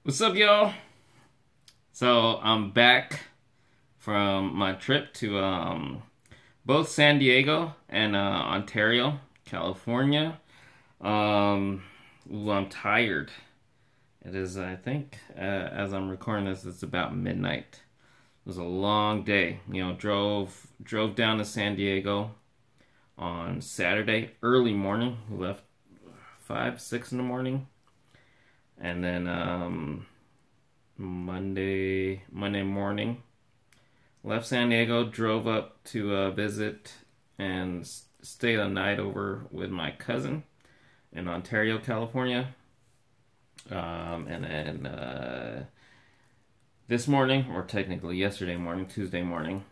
What's up, y'all? So I'm back from my trip to both San Diego and Ontario, California. I'm tired. It is, I think, as I'm recording this, it's about midnight. It was a long day. Drove down to San Diego on Saturday early morning. We left 5, 6 in the morning, and then Monday morning, left San Diego, drove up to visit and stay the night over with my cousin in Ontario, California. And then this morning, or technically yesterday morning, Tuesday morning,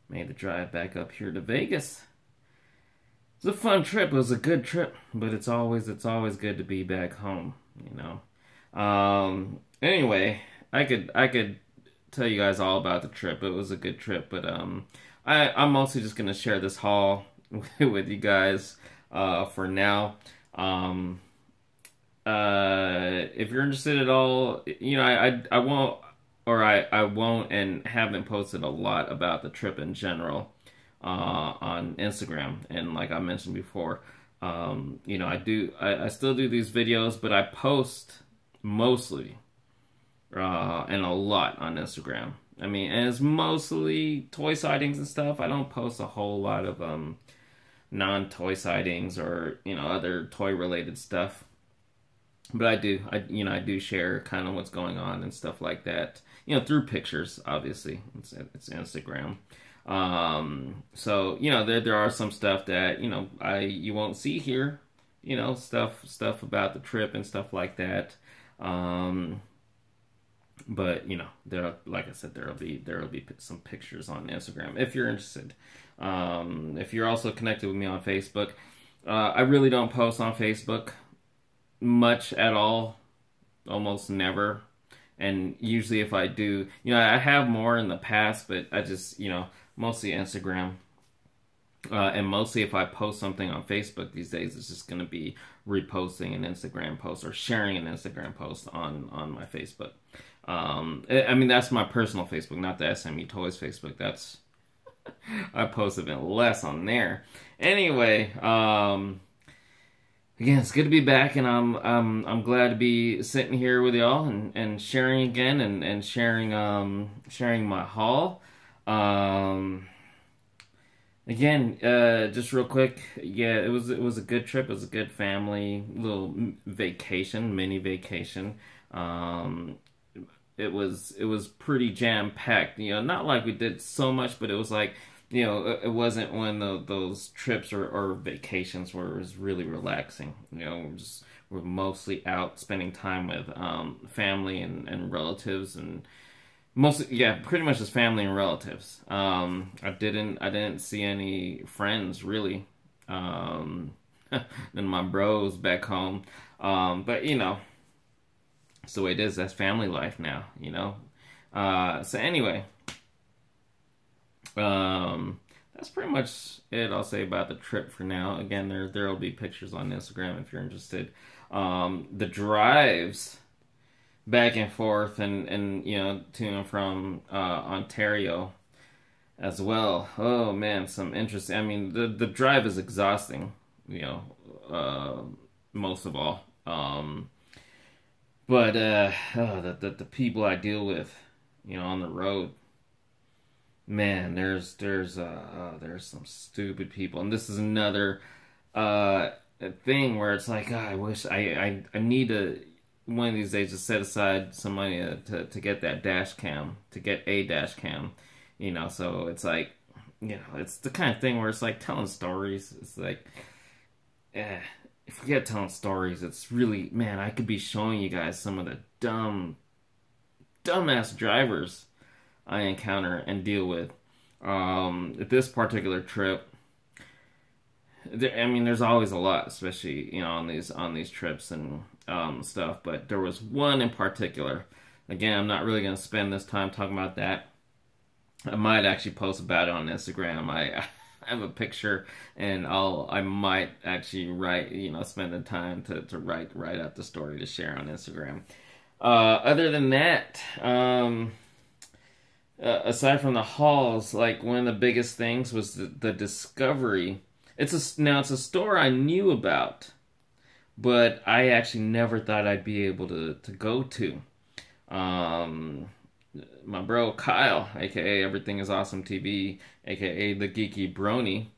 made the drive back up here to Vegas. It was a fun trip. It was a good trip, but it's always good to be back home, you know. Anyway, I could tell you guys all about the trip. It was a good trip, but I'm mostly just gonna share this haul with you guys for now. If you're interested at all, I won't, or I won't and haven't posted a lot about the trip in general on Instagram. And like I mentioned before, I still do these videos, but I post mostly and a lot on Instagram. I mean, and it's mostly toy sightings and stuff. I don't post a whole lot of non-toy sightings or other toy related stuff. But I do share kind of what's going on and stuff like that. Through pictures, obviously. It's Instagram. So there are some stuff that you won't see here. Stuff about the trip and stuff like that. But there, like I said, there'll be some pictures on Instagram if you're interested. If you're also connected with me on Facebook, I really don't post on Facebook much at all, almost never. And usually if I do, I have more in the past, but I just, mostly Instagram. And mostly if I post something on Facebook these days, it's just going to be reposting an Instagram post or sharing an Instagram post on my Facebook. I mean, that's my personal Facebook, not the SME Toys Facebook. That's, I post a bit less on there. Anyway, again, it's good to be back, and I'm glad to be sitting here with y'all and sharing again and sharing my haul. Again, just real quick, yeah, it was a good trip. It was a good family little vacation, mini vacation. It was pretty jam packed. Not like we did so much, but it was like, it wasn't one of those trips or vacations where it was really relaxing. We're mostly out spending time with family and relatives, and mostly, yeah, pretty much just family and relatives. I didn't see any friends really. And my bros back home. But it's the way it is. That's family life now, So anyway, that's pretty much it I'll say about the trip for now. Again, there'll be pictures on Instagram if you're interested. The drives back and forth and to and from Ontario as well. Oh man, some interesting. I mean, the drive is exhausting, most of all. But the people I deal with, on the road, man, there's some stupid people, and this is another thing where it's like, I wish I need to one of these days to set aside some money to get that dash cam, to get a dash cam, So it's like, it's the kind of thing where it's like telling stories. It's like, forget telling stories. It's really, man, I could be showing you guys some of the dumbass drivers I encounter and deal with. This particular trip, there's always a lot, especially on these trips and stuff. But there was one in particular. Again, I'm not really going to spend this time talking about that. I might actually post about it on Instagram. have a picture, and I might actually write, spend the time to write out the story to share on Instagram. Other than that, aside from the hauls, like one of the biggest things was the discovery. It's a store I knew about, but I actually never thought I'd be able to go to. My bro Kyle, aka Everything Is Awesome TV, aka the Geeky Brony,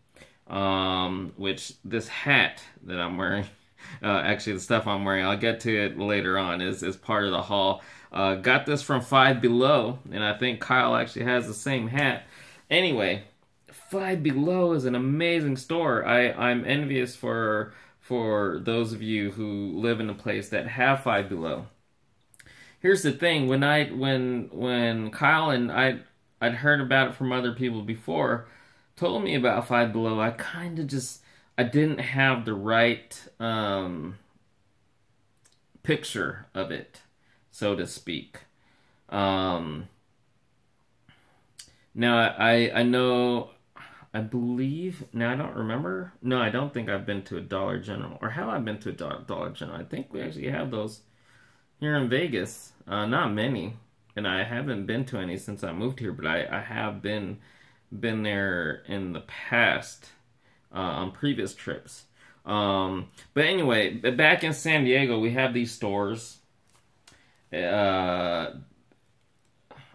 which this hat that I'm wearing, actually the stuff I'm wearing, I'll get to it later on, is part of the haul. Got this from Five Below, and I think Kyle actually has the same hat. Anyway, Five Below is an amazing store. I'm envious for those of you who live in a place that have Five Below. Here's the thing: when Kyle and I'd heard about it from other people before, told me about Five Below, I kind of I didn't have the right picture of it, so to speak. Now I know, I believe, now I don't remember. No, I don't think I've been to a Dollar General. Or have I been to a Dollar General? I think we actually have those here in Vegas. Not many. And I haven't been to any since I moved here, but I have been there in the past on previous trips. But anyway, back in San Diego, we have these stores. I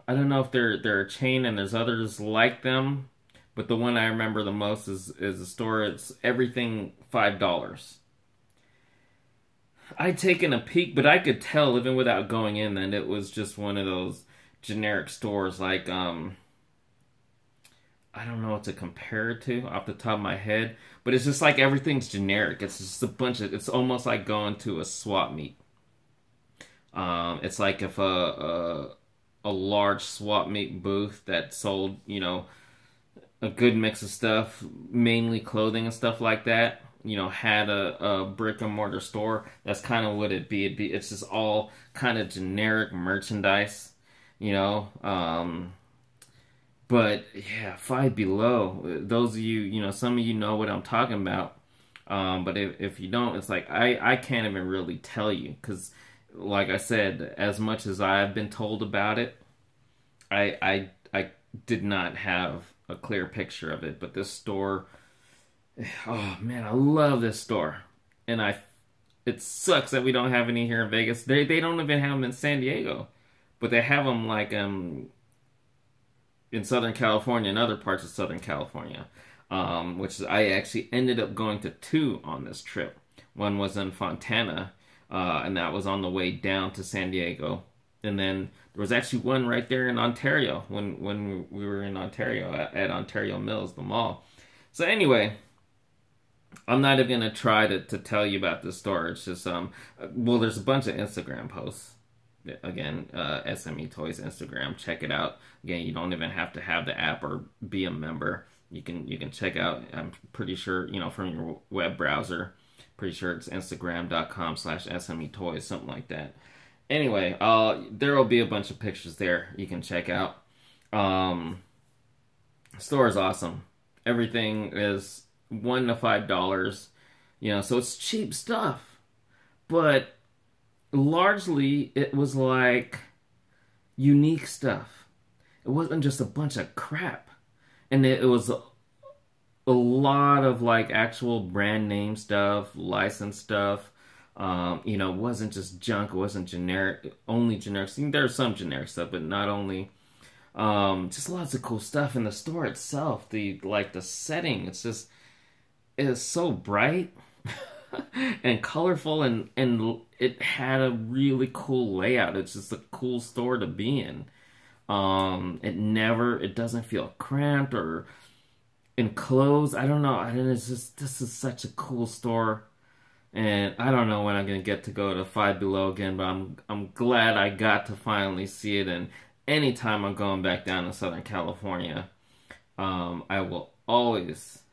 don't know if they're a chain and there's others like them, but the one I remember the most is a store. It's everything $5. I'd taken a peek, but I could tell even without going in that it was just one of those generic stores. Like I don't know what to compare it to off the top of my head, but it's just like everything's generic. It's just a bunch of. It's almost like going to a swap meet. It's like if a large swap meet booth that sold, a good mix of stuff, mainly clothing and stuff like that, had a brick and mortar store. That's kind of what it'd be. It's just all kind of generic merchandise, but yeah, Five Below, those of you, some of you know what I'm talking about. But if you don't, it's like, I can't even really tell you, because like I said, as much as I've been told about it, I did not have a clear picture of it. But this store, oh man, I love this store. And it sucks that we don't have any here in Vegas. They don't even have them in San Diego, but they have them like in Southern California and other parts of Southern California, which I actually ended up going to 2 on this trip. One was in Fontana, and that was on the way down to San Diego. And then there was actually one right there in Ontario when we were in Ontario at Ontario Mills, the mall. So anyway, I'm not even going to try to tell you about this store. It's just, well, there's a bunch of Instagram posts. Again, SME Toys Instagram. Check it out. Again, you don't even have to have the app or be a member. You can check out, I'm pretty sure, from your web browser. Pretty sure it's instagram.com/SME Toys, something like that. Anyway, there will be a bunch of pictures there you can check out. Store is awesome. Everything is $1 to $5, so it's cheap stuff. But largely, it was like unique stuff. It wasn't just a bunch of crap. And it was a lot of like actual brand name stuff, licensed stuff. It wasn't just junk. It wasn't generic, only generic. There's some generic stuff, but not only. Just lots of cool stuff in the store itself. The setting, it is so bright and colorful, and it had a really cool layout. It's just a cool store to be in. It doesn't feel cramped or enclosed. I don't know. This is such a cool store. And I don't know when I'm going to get to go to Five Below again, but I'm glad I got to finally see it. And anytime I'm going back down to Southern California, I will always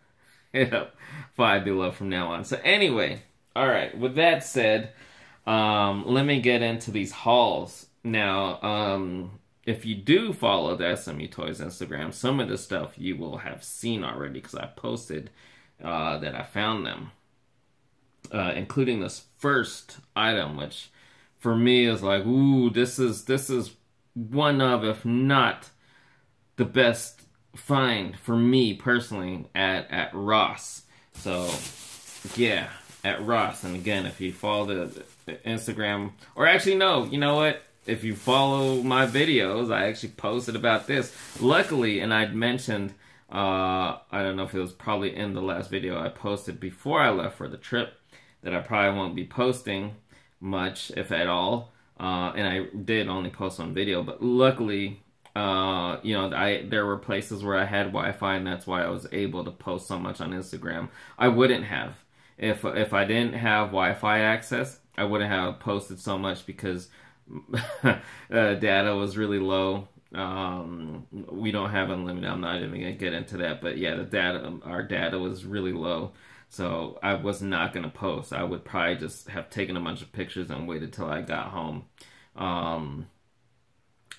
hit up Five Below from now on. So anyway, all right, with that said, let me get into these hauls. Now, if you do follow the SMU Toys Instagram, some of the stuff you will have seen already because I posted that I found them, including this first item, which for me is like, ooh, this is one of, if not the best find for me personally at Ross. So yeah, at Ross. And again, if you follow the Instagram, or actually no, you know what? If you follow my videos, I actually posted about this. Luckily, and I'd mentioned, I don't know if it was probably in the last video I posted before I left for the trip, that I probably won't be posting much, if at all. And I did only post on video, but luckily, you know, there were places where I had Wi-Fi, and that's why I was able to post so much on Instagram. I wouldn't have. If I didn't have Wi-Fi access, I wouldn't have posted so much because data was really low. We don't have unlimited. I'm not even gonna get into that, but yeah, our data was really low, so I was not gonna post. I would probably just have taken a bunch of pictures and waited till I got home.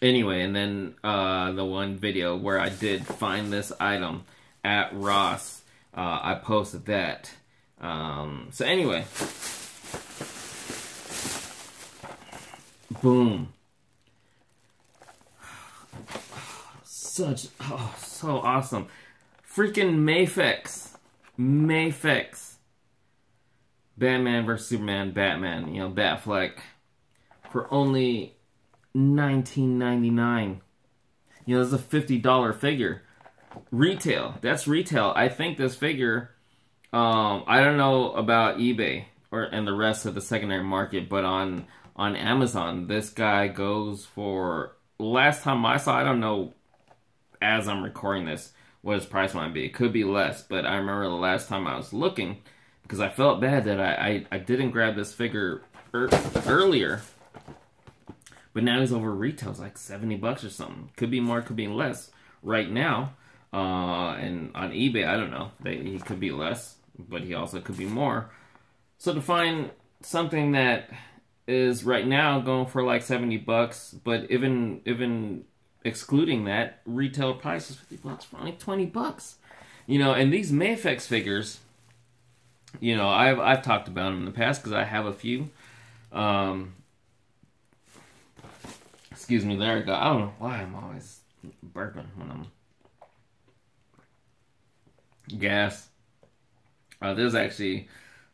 Anyway, and then the one video where I did find this item at Ross, I posted that. So anyway. Boom. So awesome. Freaking Maifix. Batman vs. Superman, Batman, you know, Batfleck. For only $19.99. You know, this is a $50 figure. Retail. That's retail. I think this figure, I don't know about eBay and the rest of the secondary market, but on Amazon, this guy goes for, last time I saw, I don't know, as I'm recording this, what his price might be. It could be less, but I remember the last time I was looking, because I felt bad that I didn't grab this figure earlier, but now he's over retail. It's like 70 bucks or something. Could be more, could be less right now. And on eBay, I don't know. He could be less, but he also could be more. So to find something that is right now going for like 70 bucks, but even excluding that, retail price is 50 bucks for only 20 bucks. You know, and these Maifix figures, you know, I've talked about them in the past because I have a few. Excuse me, there I go. I don't know why I'm always burping when I'm gas. There's actually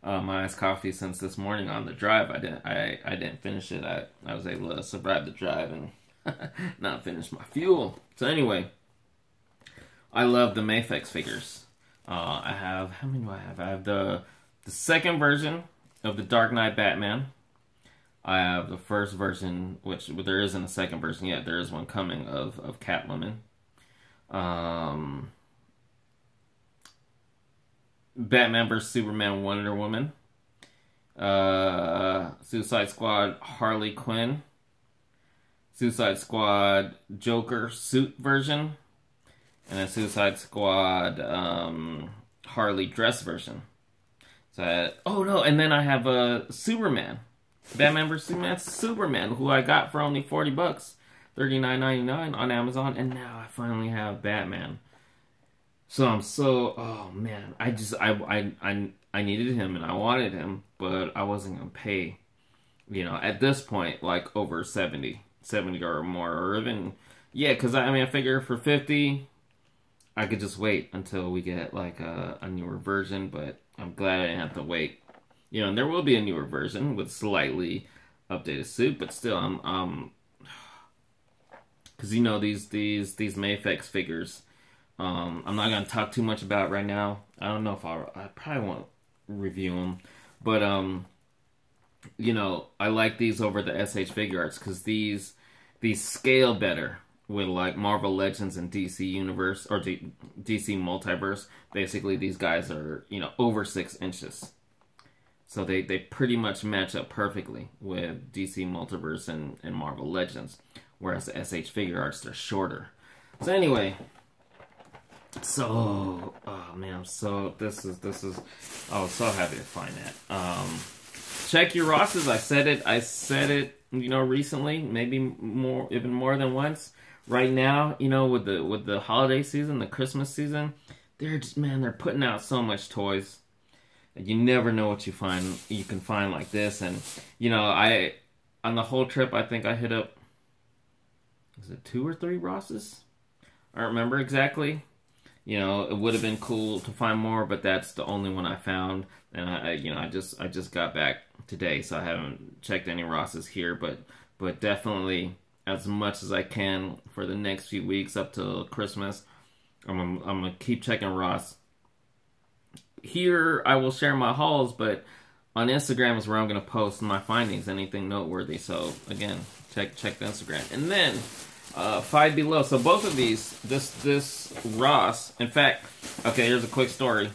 my iced coffee since this morning on the drive. I didn't finish it. I was able to survive the drive and not finish my fuel. So anyway, I love the Maifix figures. I have, how many do I have? I have the second version of the Dark Knight Batman. I have the first version, which there isn't a second version yet. There is one coming of Catwoman. Batman vs. Superman, Wonder Woman. Suicide Squad, Harley Quinn. Suicide Squad, Joker suit version. And a Suicide Squad, Harley dress version. So oh no, and then I have a Superman. Batman vs. Superman, who I got for only 40 bucks. $39.99 on Amazon. And now I finally have Batman. So I'm so, oh man, I needed him and I wanted him, but I wasn't going to pay, you know, at this point, like over 70 or more, or even, yeah, because I mean, I figure for 50, I could just wait until we get like a newer version, but I'm glad I didn't have to wait. You know, and there will be a newer version with slightly updated suit, but still, because you know, these Maifix figures, I'm not going to talk too much about right now. I don't know if I probably won't review them. But, you know, I like these over the SH Figure Arts because these scale better with, like, Marvel Legends and DC Universe, or DC Multiverse. Basically, these guys are, you know, over 6 inches. So they pretty much match up perfectly with DC Multiverse and Marvel Legends. Whereas the SH Figure Arts, they're shorter. So anyway... So, oh man, I was so happy to find that. Check your Rosses. I said it recently, maybe more, even more than once. Right now, with the holiday season, the Christmas season, they're putting out so much toys. You never know what you can find like this. And I on the whole trip, I think I hit up, was it 2 or 3 Rosses? I don't remember exactly. It would have been cool to find more, but that's the only one I found. And I just got back today, so I haven't checked any Rosses here. But definitely, as much as I can for the next few weeks up till Christmas, I'm gonna keep checking Ross. Here, I will share my hauls, but on Instagram is where I'm gonna post my findings, anything noteworthy. So again, check the Instagram, and then. Five Below. So both of these, this Ross, in fact, okay, here's a quick story.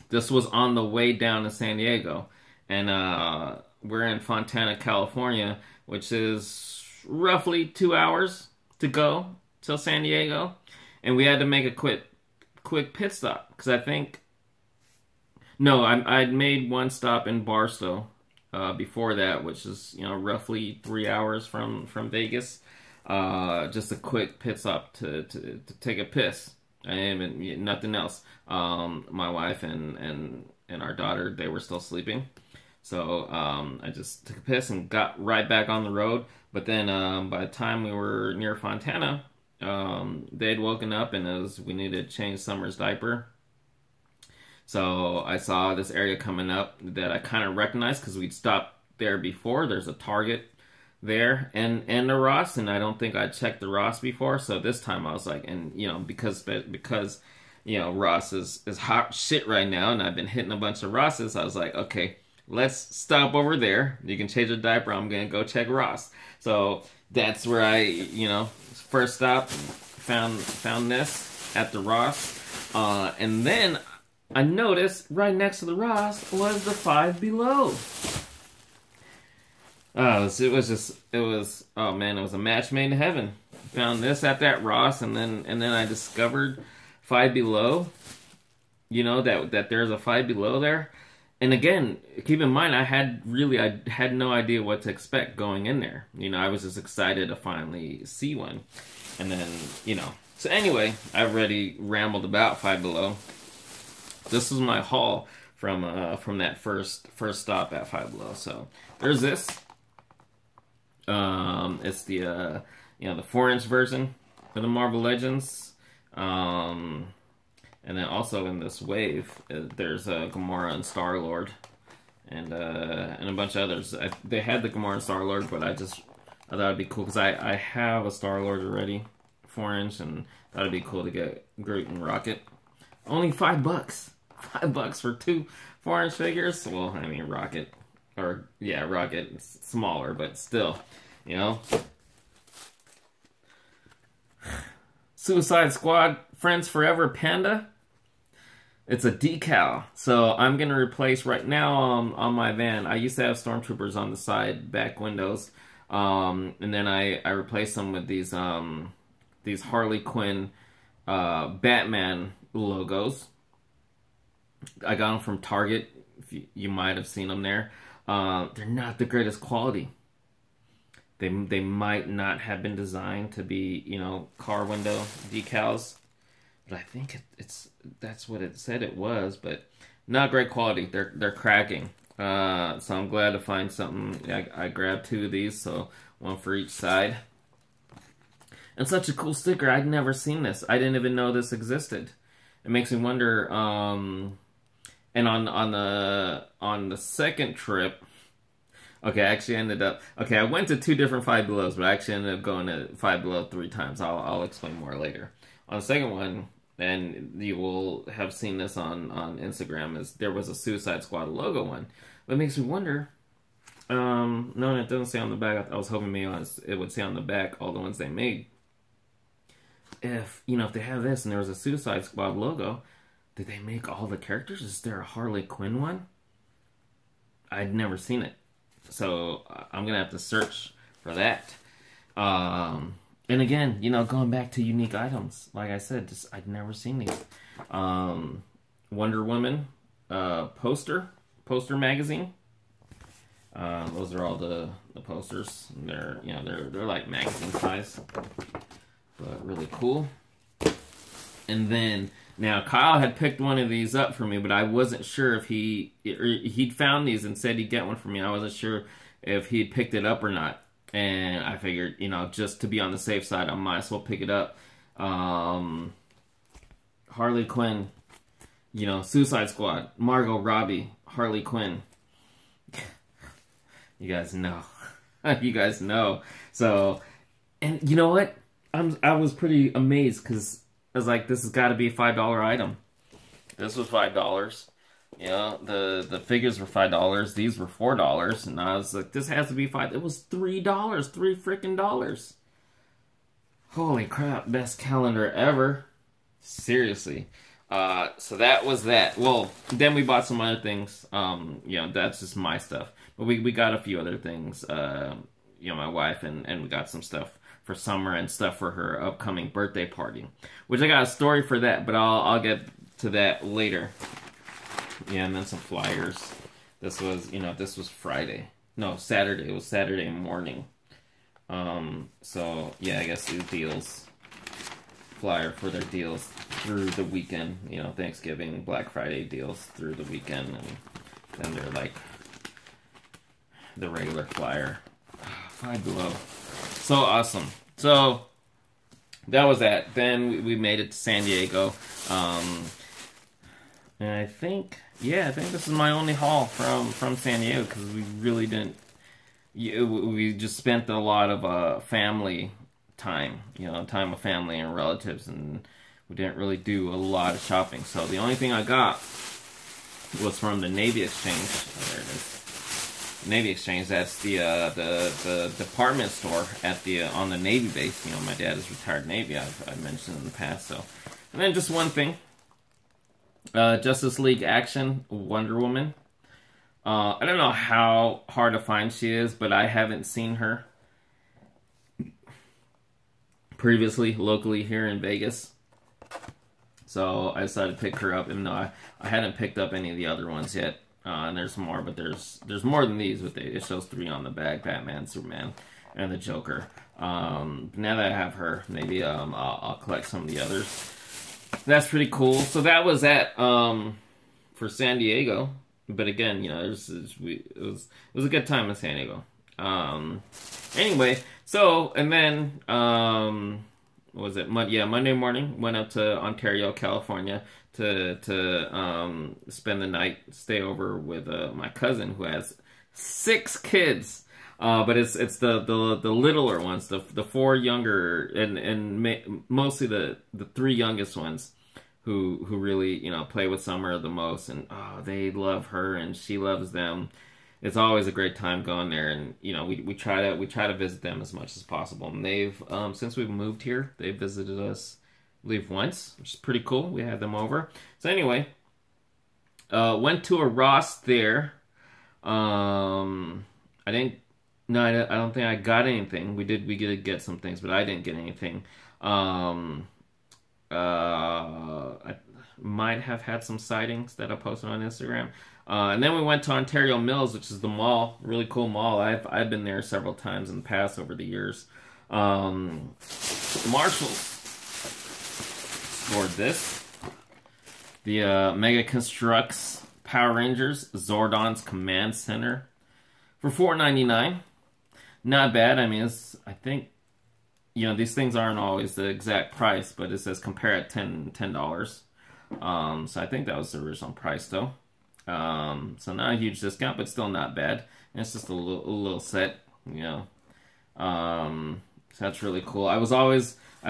This was on the way down to San Diego, and we're in Fontana, California, which is roughly 2 hours to go till San Diego, and we had to make a quick pit stop, because I'd made one stop in Barstow before that, which is, roughly 3 hours from Vegas. Just a quick pit stop to take a piss and nothing else. My wife and our daughter, they were still sleeping, so I just took a piss and got right back on the road. But then by the time we were near Fontana, they'd woken up and we needed to change Summer's diaper. So I saw this area coming up that I kind of recognized because we'd stopped there before. There's a Target there and the Ross, and I don't think I checked the Ross before, so this time I was like, and because Ross is hot shit right now, and I've been hitting a bunch of Rosses, I was like, okay, let's stop over there. You can change a diaper. I'm gonna go check Ross. So that's where I first stop, found this at the Ross, and then I noticed right next to the Ross was the Five Below. It was a match made in heaven. Found this at that Ross, and then I discovered Five Below. That there's a Five Below there. And again, keep in mind, I had no idea what to expect going in there. I was just excited to finally see one. And then, so anyway, I've already rambled about Five Below. This was my haul from that first stop at Five Below. So there's this. It's the the 4-inch version of the Marvel Legends, and then also in this wave there's Gamora and Star-Lord, and a bunch of others. They had the Gamora and Star-Lord, but I thought it'd be cool because I have a Star-Lord already, 4-inch, and thought it'd be cool to get Groot and Rocket. Only $5. $5 for 2 4-inch figures. Well, I mean Rocket. Or, yeah, Rocket, smaller, but still, Suicide Squad, Friends Forever Panda. It's a decal. So I'm going to replace, right now on my van, I used to have Stormtroopers on the side, back windows. And then I replaced them with these Harley Quinn Batman logos. I got them from Target. You might have seen them there. They're not the greatest quality. They might not have been designed to be, car window decals, but I think that's what it said it was, but not great quality. They're cracking. So I'm glad to find something. I grabbed 2 of these, so 1 for each side. And such a cool sticker. I'd never seen this. I didn't even know this existed. It makes me wonder. And on the second trip, okay, I went to 2 different Five Belows, but I actually ended up going to Five Below 3 times. I'll explain more later. On the second one, and you will have seen this on Instagram, is there was a Suicide Squad logo one. But it makes me wonder, no, it doesn't say on the back. I was hoping maybe it would say on the back all the ones they made. If they have this and there was a Suicide Squad logo, did they make all the characters? Is there a Harley Quinn one? I'd never seen it. So I'm going to have to search for that. And again, going back to unique items. Like I said, I'd never seen these. Wonder Woman poster magazine. Those are all the posters. They're, you know, they're like magazine size, but really cool. And then now Kyle had picked one of these up for me, but I wasn't sure if he'd found these and said he'd get one for me. I wasn't sure if he'd picked it up or not. And I figured, you know, just to be on the safe side, I might as well pick it up. Harley Quinn, you know, Suicide Squad, Margot Robbie, Harley Quinn. You guys know. You guys know. So, and you know what? I was pretty amazed because I was like, this has got to be a $5 item. This was $5. You know, the figures were $5. These were $4. And I was like, this has to be $5. It was $3. $3 freaking dollars. Holy crap. Best calendar ever. Seriously. So that was that. Well, then we bought some other things. You know, that's just my stuff. But we got a few other things. You know, my wife, and we got some stuff for summer and stuff for her upcoming birthday party. Which I got a story for that, but I'll get to that later. Yeah, and then some flyers. This was, you know, this was Friday. No, Saturday. It was Saturday morning. So, yeah, I guess these deals. Flyer for their deals through the weekend. You know, Thanksgiving, Black Friday deals through the weekend. And then they're like the regular flyer. Five Below. So awesome. So, that was that. Then we made it to San Diego. And I think, yeah, I think this is my only haul from San Diego because we really didn't. We just spent a lot of family time, you know, time with family and relatives, and we didn't really do a lot of shopping. So the only thing I got was from the Navy Exchange. Oh, there it is. Navy Exchange. That's the department store at the on the Navy base. You know, my dad is retired Navy. I've mentioned in the past. So, and then just one thing. Justice League Action, Wonder Woman. I don't know how hard to find she is, but I haven't seen her previously, locally here in Vegas. So I decided to pick her up, even though I hadn't picked up any of the other ones yet. And there's more, but there's more than these. But it shows 3 on the bag: Batman, Superman, and the Joker. Now that I have her, maybe I'll collect some of the others. That's pretty cool. So that was that for San Diego. But again, you know, it was a good time in San Diego. Anyway, so and then what was it? Monday morning went up to Ontario, California to spend the night, stay over with my cousin who has 6 kids. But it's the littler ones, the 4 younger, and mostly the 3 youngest ones, who really, you know, play with Summer the most, and they love her and she loves them. It's always a great time going there, and you know, we try to visit them as much as possible. And they've since we've moved here, they've visited us, I believe, once, which is pretty cool. We had them over. So anyway, went to a Ross there. I don't think I got anything. We did get some things, but I didn't get anything. I might have had some sightings that I posted on Instagram. And then we went to Ontario Mills, which is the mall, really cool mall. I've been there several times in the past over the years. Marshalls scored this. The Mega Construx Power Rangers Zordon's Command Center for $4.99. Not bad. I mean, I think, you know, these things aren't always the exact price, but it says compare at $10. So I think that was the original price, though. So not a huge discount, but still not bad. And it's just a little set, you know. So that's really cool. I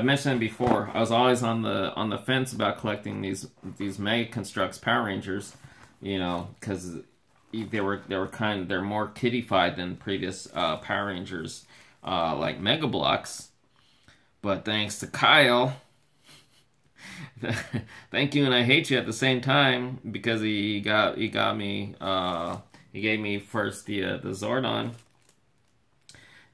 mentioned it before, I was always on the fence about collecting these Mega Construx Power Rangers, you know, because they're more kiddified than previous Power Rangers, like Mega Bloks. But thanks to Kyle, thank you and I hate you at the same time, because he gave me first the Zordon,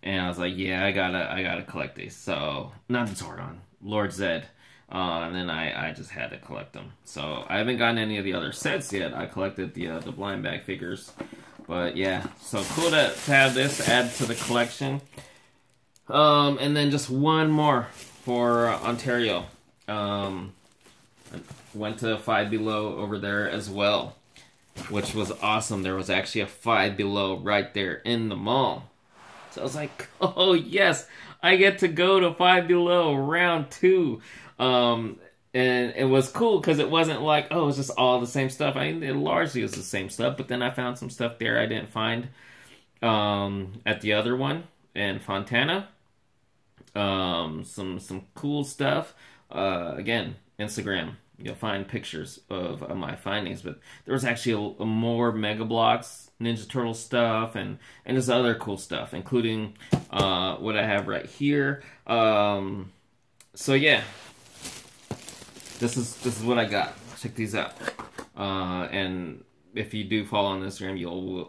and I was like, yeah, I gotta collect these. So not the Zordon, Lord Zed. And then I just had to collect them. So I haven't gotten any of the other sets yet. I collected the blind bag figures. But yeah, so cool to have this add to the collection. And then just one more for Ontario. Went to Five Below over there as well, which was awesome. There was actually a Five Below right there in the mall. So I was like, oh yes, I get to go to Five Below round 2. And it was cool because it wasn't like, oh, it's just all the same stuff. I mean, it largely is the same stuff, but then I found some stuff there I didn't find at the other one in Fontana. Some cool stuff. Again, Instagram. You'll find pictures of my findings, but there was actually a more Mega Bloks, Ninja Turtle stuff, and just other cool stuff, including what I have right here. So yeah, this is what I got. Check these out. And if you do follow on Instagram,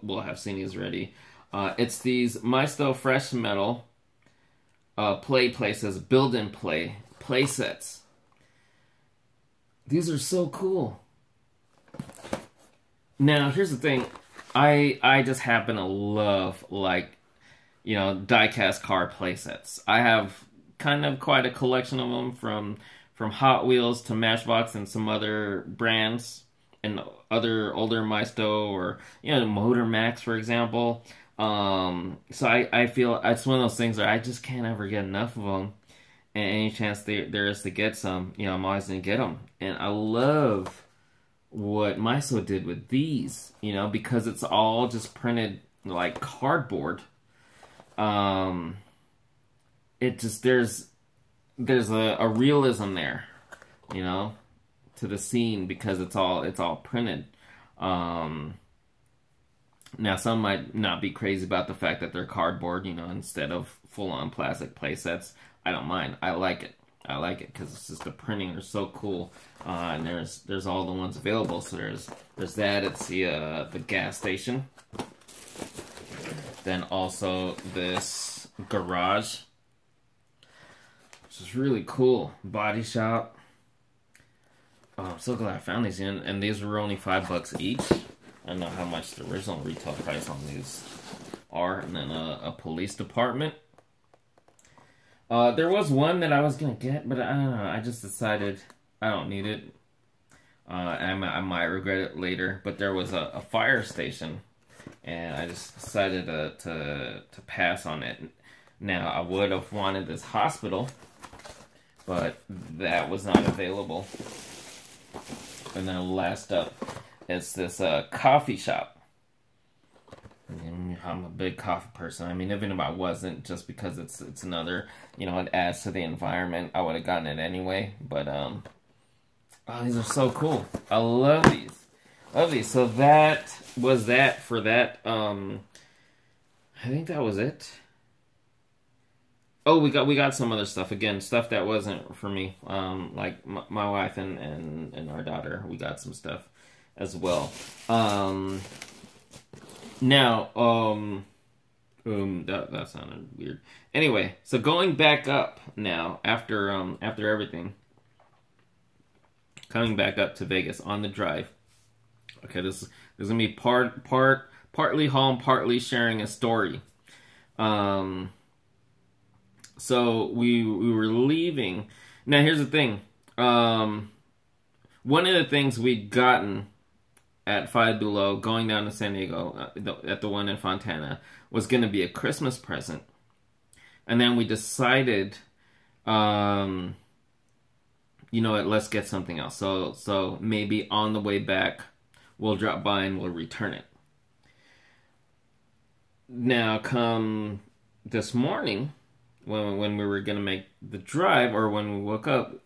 will have seen these already. It's these Maisto Fresh Metal play places, build and play sets. These are so cool. Now, here's the thing. I just happen to love, like, you know, die-cast car playsets. I have kind of quite a collection of them from Hot Wheels to Matchbox and some other brands and other older Maisto or, you know, Motor Max, for example. So I feel it's one of those things where I just can't ever get enough of them. And any chance there is to get some, you know, I'm always going to get them. And I love what Maisto did with these, you know, because it's all just printed like cardboard. It just, there's a realism there, you know, to the scene because it's all printed. Now, some might not be crazy about the fact that they're cardboard, you know, instead of full-on plastic play sets. I don't mind. I like it. I like it because it's just the printing is so cool. And there's all the ones available. So there's that. It's the gas station. Then also this garage, which is really cool. Body shop. Oh, I'm so glad I found these in. And these were only $5 each. I don't know how much the original retail price on these are. And then a police department. There was one that I was going to get, but I don't know. I just decided I don't need it. And I might regret it later. But there was a fire station, and I just decided to pass on it. Now, I would have wanted this hospital, but that was not available. And then last up is this coffee shop. I'm a big coffee person. I mean, even if I wasn't, just because it's another, you know, it adds to the environment, I would have gotten it anyway. But oh, these are so cool. I love these. Love these. So that was that for that. I think that was it. Oh, we got some other stuff again. Stuff that wasn't for me. Like my wife and our daughter. We got some stuff as well. Now, that sounded weird. Anyway, so going back up now after everything, coming back up to Vegas on the drive. Okay, this is gonna be partly home, partly sharing a story. So we were leaving. Now here's the thing. One of the things we'd gotten at Five Below, going down to San Diego, at the one in Fontana, was going to be a Christmas present. And then we decided, you know what, let's get something else. So maybe on the way back, we'll drop by and we'll return it. Now, come this morning, when we were going to make the drive, or when we woke up,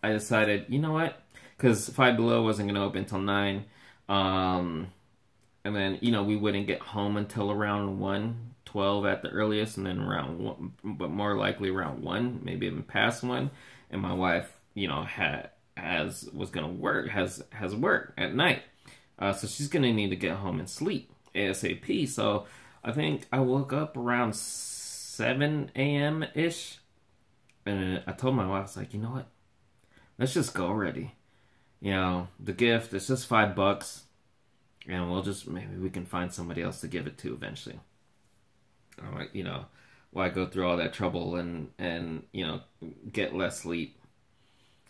I decided, you know what, because Five Below wasn't going to open until 9. And then, you know, we wouldn't get home until around 1:12 at the earliest, and then around 1, but more likely around 1, maybe even past 1. And my wife, you know, has work at night. So she's going to need to get home and sleep ASAP. So I think I woke up around 7 a.m.-ish. And I told my wife, I was like, you know what? Let's just go already. You know, the gift, it's just $5. and we'll just maybe we can find somebody else to give it to eventually. I'm like, why go through all that trouble and get less sleep,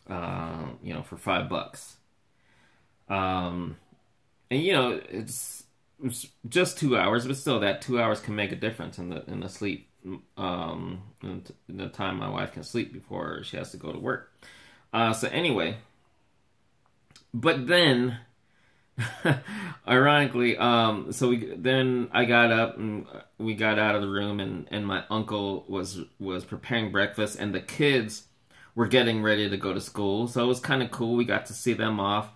for $5. And it's just 2 hours, but still, that 2 hours can make a difference in the sleep, in the time my wife can sleep before she has to go to work. So anyway, but then, ironically, then I got up and we got out of the room, and my uncle was preparing breakfast, and the kids were getting ready to go to school, so it was kind of cool. We got to see them off,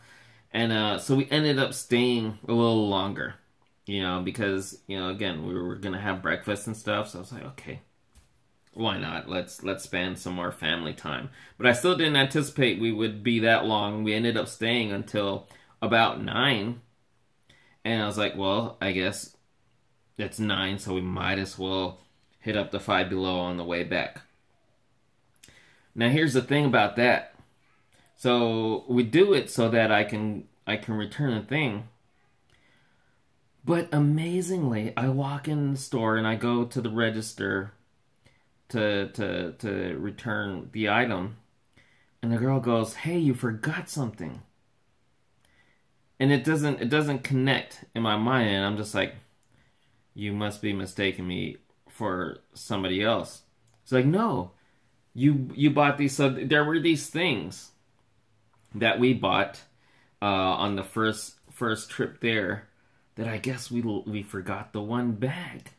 and so we ended up staying a little longer. Because, again, we were going to have breakfast and stuff. So I was like, okay, why not? Let's spend some more family time. But I still didn't anticipate we would be that long. We ended up staying until about 9. And I was like, well, I guess it's 9, so we might as well hit up the Five Below on the way back. Now, here's the thing about that. So we do it so that I can return the thing. But amazingly, I walk in the store and I go to the register to return the item, and the girl goes, "Hey, you forgot something." And it doesn't connect in my mind, and I'm just like, "You must be mistaking me for somebody else." It's like, "No, you bought these." So there were these things that we bought on the first trip there, that I guess we forgot the one bag.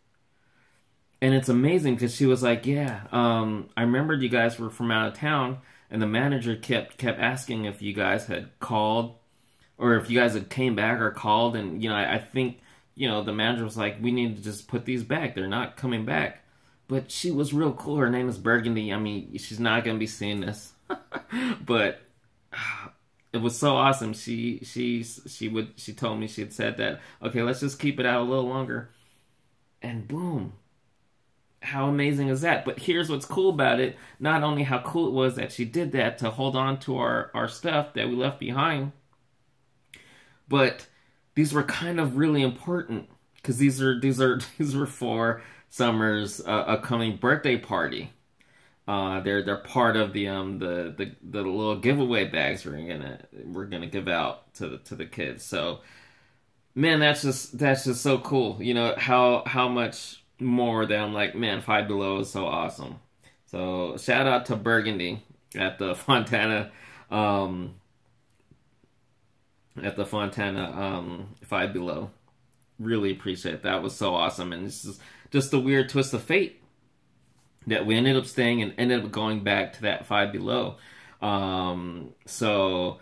And it's amazing because she was like, yeah, I remembered you guys were from out of town, and the manager kept asking if you guys had called, or if you guys had came back or called, and, I think, the manager was like, we need to just put these back. They're not coming back. But she was real cool. Her name is Burgundy. I mean, she's not going to be seeing this. But it was so awesome. She told me, she had said that, okay, let's just keep it out a little longer. And boom. How amazing is that? But here's what's cool about it. Not only how cool it was that she did that to hold on to our stuff that we left behind, but these were kind of really important, because these were for Summer's upcoming birthday party. They're part of the little giveaway bags we're gonna give out to the kids. So, man, that's just so cool. How much more that I'm like, man, Five Below is so awesome. So shout out to Burgundy at the Fontana Five Below. Really appreciate it. That was so awesome, and this is just a weird twist of fate that we ended up staying and ended up going back to that Five Below. So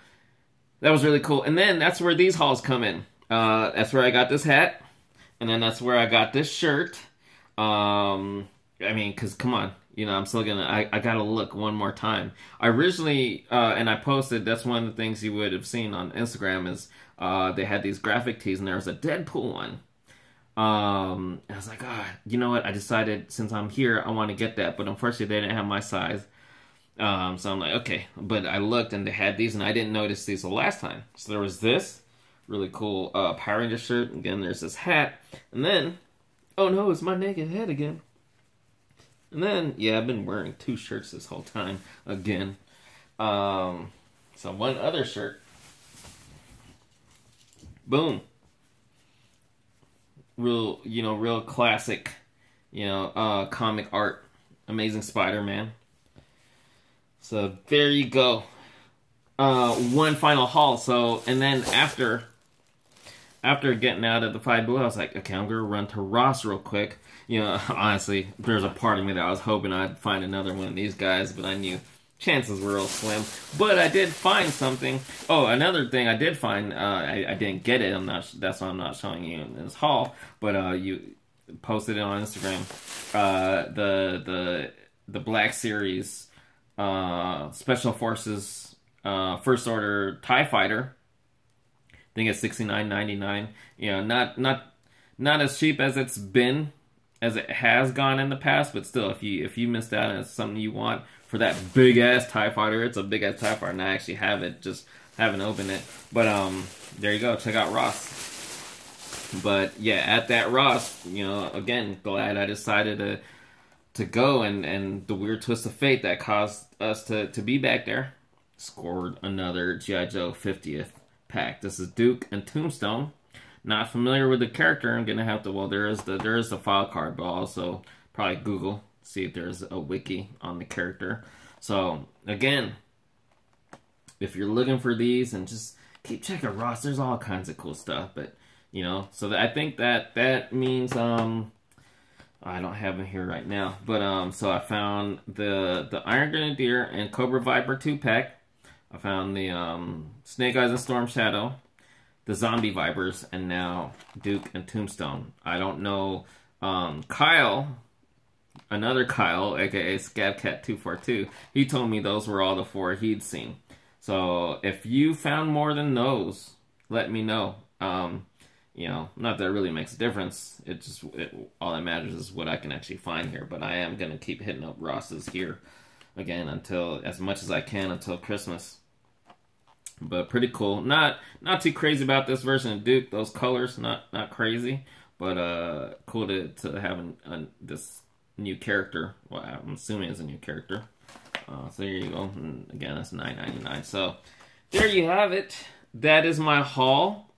that was really cool. And then that's where these hauls come in. That's where I got this hat, and then that's where I got this shirt. Because come on, I'm still I gotta look one more time. I originally, and I posted, that's one of the things you would have seen on Instagram, is they had these graphic tees, and there was a Deadpool one. I was like, you know what? I decided, since I'm here, I want to get that, but unfortunately they didn't have my size. So I'm like, okay. But I looked, and they had these, and I didn't notice these the last time. So there was this really cool Power Ranger shirt. Again, there's this hat, and then, oh no, it's my naked head again. And then, yeah, I've been wearing 2 shirts this whole time again. So one other shirt. Boom. Real classic, comic art. Amazing Spider-Man. So there you go. One final haul. So, and then after getting out of the Five Below, I was like, okay, I'm gonna run to Ross real quick. Honestly, there's a part of me that I was hoping I'd find another one of these guys, but I knew chances were real slim. But I did find something. Oh, another thing I did find, I didn't get it. That's why I'm not showing you in this haul. But you posted it on Instagram. The Black Series Special Forces First Order TIE Fighter. I think it's $69.99. Not as cheap as it's been, as it has gone in the past, but still, if you missed out and it's something you want for that big ass TIE Fighter, it's a big ass TIE Fighter, and I actually have it, just haven't opened it. But there you go, check out Ross. But yeah, at that Ross, again, glad I decided to go, and the weird twist of fate that caused us to be back there. Scored another G.I. Joe 50th pack. This is Duke and Tombstone. Not familiar with the character. I'm gonna have to. Well, there is the file card, but also probably Google, see if there's a wiki on the character. So again, if you're looking for these, and just keep checking Ross, there's all kinds of cool stuff. But so I think that means I don't have it here right now, but so I found the Iron Grenadier and Cobra Viper 2-pack. I found the Snake Eyes and Storm Shadow, the Zombie Vipers, and now Duke and Tombstone. I don't know. Kyle, another Kyle, aka Scabcat242, he told me those were all the 4 he'd seen. So if you found more than those, let me know. Not that it really makes a difference. All that matters is what I can actually find here. But I am gonna keep hitting up Ross's here again until, as much as I can, until Christmas. But pretty cool. Not too crazy about this version of Duke. Those colors, not crazy, but cool to have this new character. Well, I'm assuming it's a new character. So there you go. And again, that's $9.99. So there you have it. That is my haul.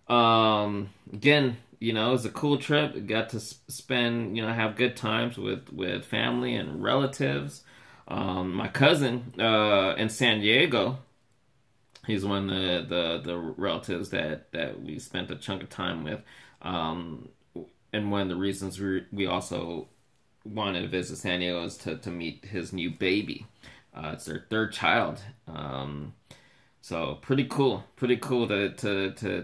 Again, it was a cool trip. Got to spend, have good times with family and relatives. My cousin in San Diego, he's one of the relatives that we spent a chunk of time with. And one of the reasons we also wanted to visit San Diego is to meet his new baby. It's their 3rd child. So pretty cool to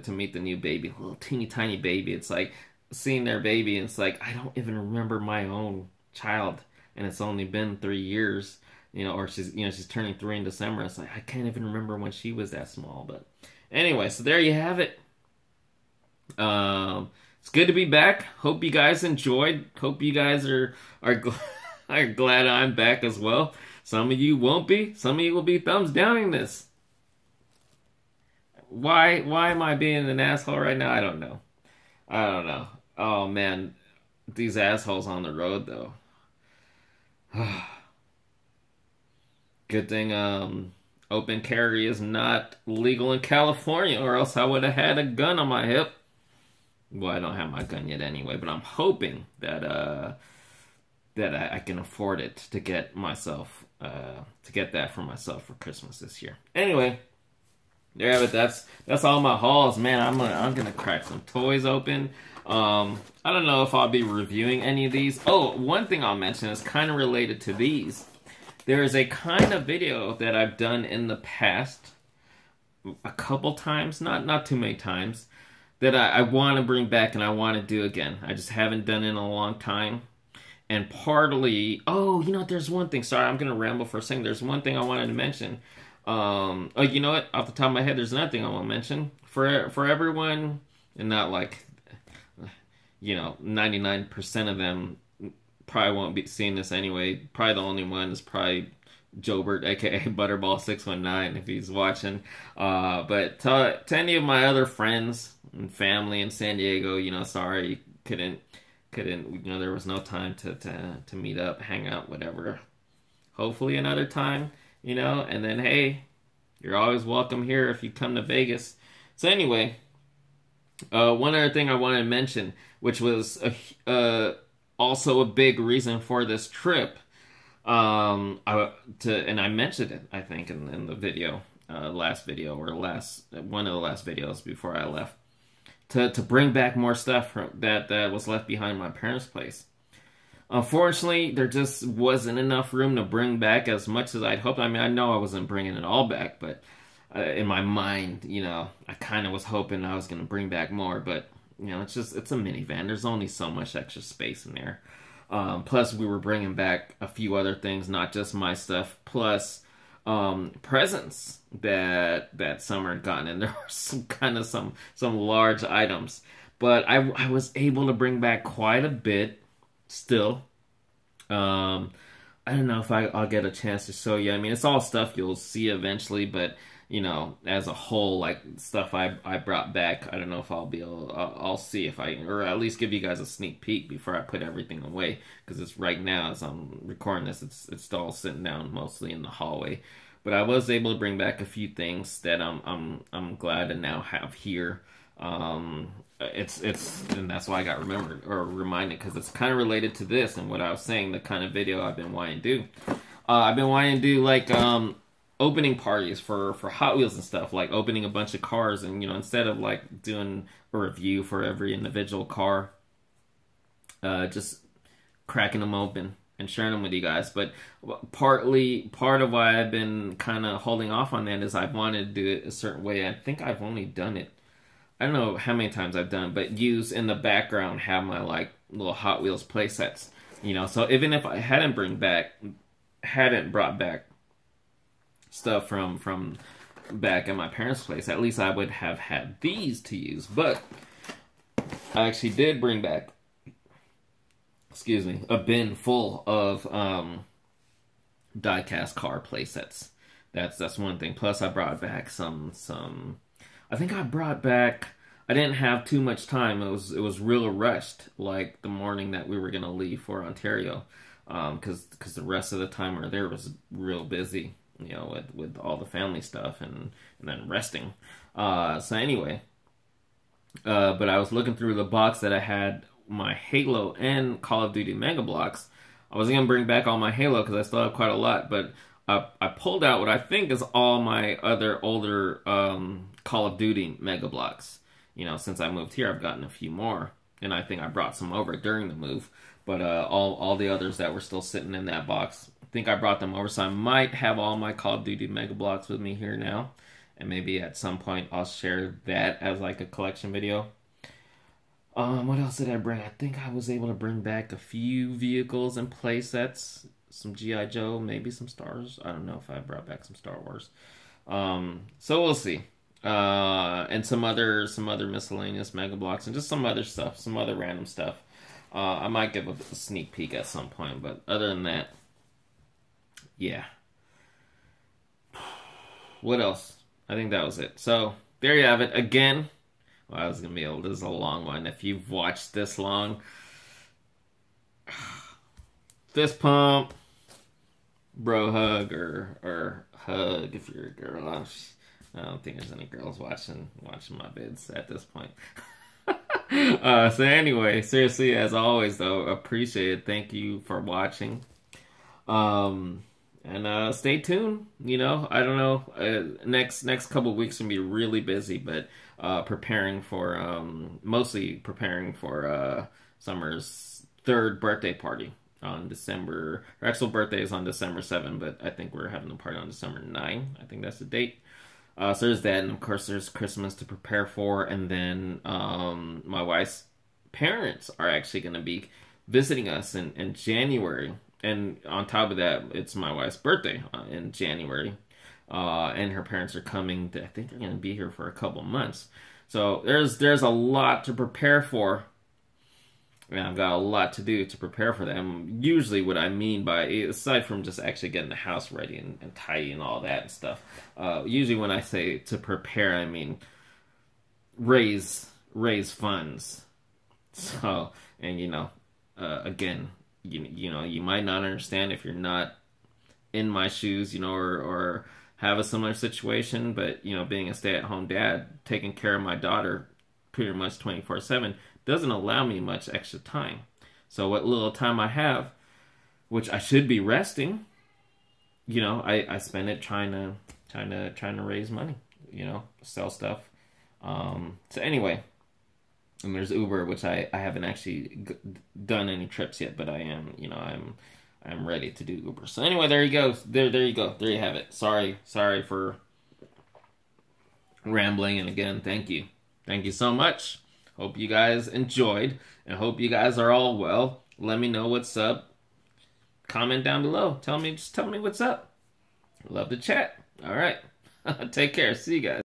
meet the new baby, a little teeny tiny baby. It's like seeing their baby, and it's like, I don't even remember my own child, and it's only been 3 years, or she's turning 3 in December. It's like, I can't even remember when she was that small. But anyway, so there you have it. It's good to be back. Hope you guys enjoyed. Hope you guys are glad I'm back as well. Some of you won't be. Some of you will be thumbs downing this. Why am I being an asshole right now? I don't know. Oh man, these assholes on the road though. Good thing open carry is not legal in California, or else I would have had a gun on my hip. Well, I don't have my gun yet anyway, but I'm hoping that I can afford it to get myself that for myself for Christmas this year. Anyway. There you have it. That's all my hauls, man. I'm gonna crack some toys open. I don't know if I'll be reviewing any of these. Oh, one thing I'll mention is kind of related to these. There is a kind of video that I've done in the past, a couple times, not too many times, that I want to bring back and I want to do again. I just haven't done it in a long time. And partly, there's one thing. Sorry, I'm gonna ramble for a second. There's one thing I wanted to mention. You know what? Off the top of my head, there's nothing I want to mention. For everyone, and not like, 99% of them probably won't be seeing this anyway. Probably the only one is probably Jobert, aka Butterball619, if he's watching. But to any of my other friends and family in San Diego, sorry, couldn't. There was no time to meet up, hang out, whatever. Hopefully another time. And then, hey, you're always welcome here if you come to Vegas. So anyway, one other thing I wanted to mention, which was also a big reason for this trip, and I mentioned it, I think, in the video, last video, or one of the last videos before I left, to bring back more stuff that was left behind my parents' place. Unfortunately, there just wasn't enough room to bring back as much as I'd hoped. I mean, I know I wasn't bringing it all back, but in my mind, I kind of was hoping I was going to bring back more. But, it's a minivan. There's only so much extra space in there. Plus, we were bringing back a few other things, not just my stuff, plus presents that Summer had gotten. And there were some large items. But I was able to bring back quite a bit. Still, I don't know if I'll get a chance to show you. I mean, it's all stuff you'll see eventually, but you know, as a whole, like stuff I brought back. I don't know if I'll be able. I'll see if I, or at least give you guys a sneak peek before I put everything away, because it's right now as I'm recording this, it's all sitting down mostly in the hallway. But I was able to bring back a few things that I'm glad to now have here. It's and that's why I got reminded, because it's kind of related to this and what I was saying, the kind of video I've been wanting to do. I've been wanting to do like opening parties for Hot Wheels and stuff, like opening a bunch of cars, and you know, instead of like doing a review for every individual car, just cracking them open and sharing them with you guys. But part of why I've been kind of holding off on that is I wanted to do it a certain way. I think I've only done it, I don't know how many times I've done it, but use in the background, have my like little Hot Wheels play sets, you know. So even if I hadn't brought back stuff from back at my parents' place, at least I would have had these to use. But I actually did bring back, excuse me, a bin full of die-cast car play sets. That's one thing. Plus I brought back some I think I brought back, I didn't have too much time. It was real rushed, like the morning that we were gonna leave for Ontario, because the rest of the time we were there was real busy, you know, with all the family stuff and then resting. So anyway, but I was looking through the box that I had my Halo and Call of Duty Mega Bloks. I wasn't gonna bring back all my Halo because I still have quite a lot, but I pulled out what I think is all my other older Call of Duty Mega Bloks. You know, since I moved here, I've gotten a few more, and I think I brought some over during the move. But all the others that were still sitting in that box, I think I brought them over. So I might have all my Call of Duty Mega Bloks with me here now, and maybe at some point I'll share that as like a collection video. What else did I bring? I think I was able to bring back a few vehicles and play sets. Some G.I. Joe, maybe some Stars. I don't know if I brought back some Star Wars. So we'll see. And some other miscellaneous Mega Bloks and just some other stuff, some other random stuff. I might give a sneak peek at some point, but other than that, yeah. What else? I think that was it. So there you have it. Again, well, I was gonna be able. This is a long one. If you've watched this long, fist pump, bro hug, or hug if you're a girl. I don't think there's any girls watching my vids at this point. So anyway, seriously, as always, though, appreciate it. Thank you for watching. And stay tuned. You know, I don't know. Next couple of weeks gonna be really busy, but mostly preparing for Summer's 3rd birthday party on December. Her actual birthday is on December 7th, but I think we're having a party on December 9th. I think that's the date. So there's that, and of course there's Christmas to prepare for, and then my wife's parents are actually going to be visiting us in January, and on top of that, it's my wife's birthday in January, and her parents are coming. I think they're going to be here for a couple months, so there's a lot to prepare for. And I've got a lot to do to prepare for them. Usually what I mean by, aside from just actually getting the house ready and tidy and all that and stuff, usually when I say to prepare, I mean raise funds. So, and you know, again, you know, you might not understand if you're not in my shoes, you know, or have a similar situation, but you know, being a stay-at-home dad, taking care of my daughter pretty much 24/7 doesn't allow me much extra time. So what little time I have, which I should be resting, you know, I spend it trying to raise money, you know, sell stuff. So anyway, and there's Uber, which I haven't actually done any trips yet, but I am, you know, I'm ready to do Uber. So anyway, there you go. There you go. There you have it. Sorry for rambling, and again, thank you so much. Hope you guys enjoyed, and hope you guys are all well. Let me know what's up. Comment down below. Just tell me what's up. Love to chat. All right. Take care. See you guys.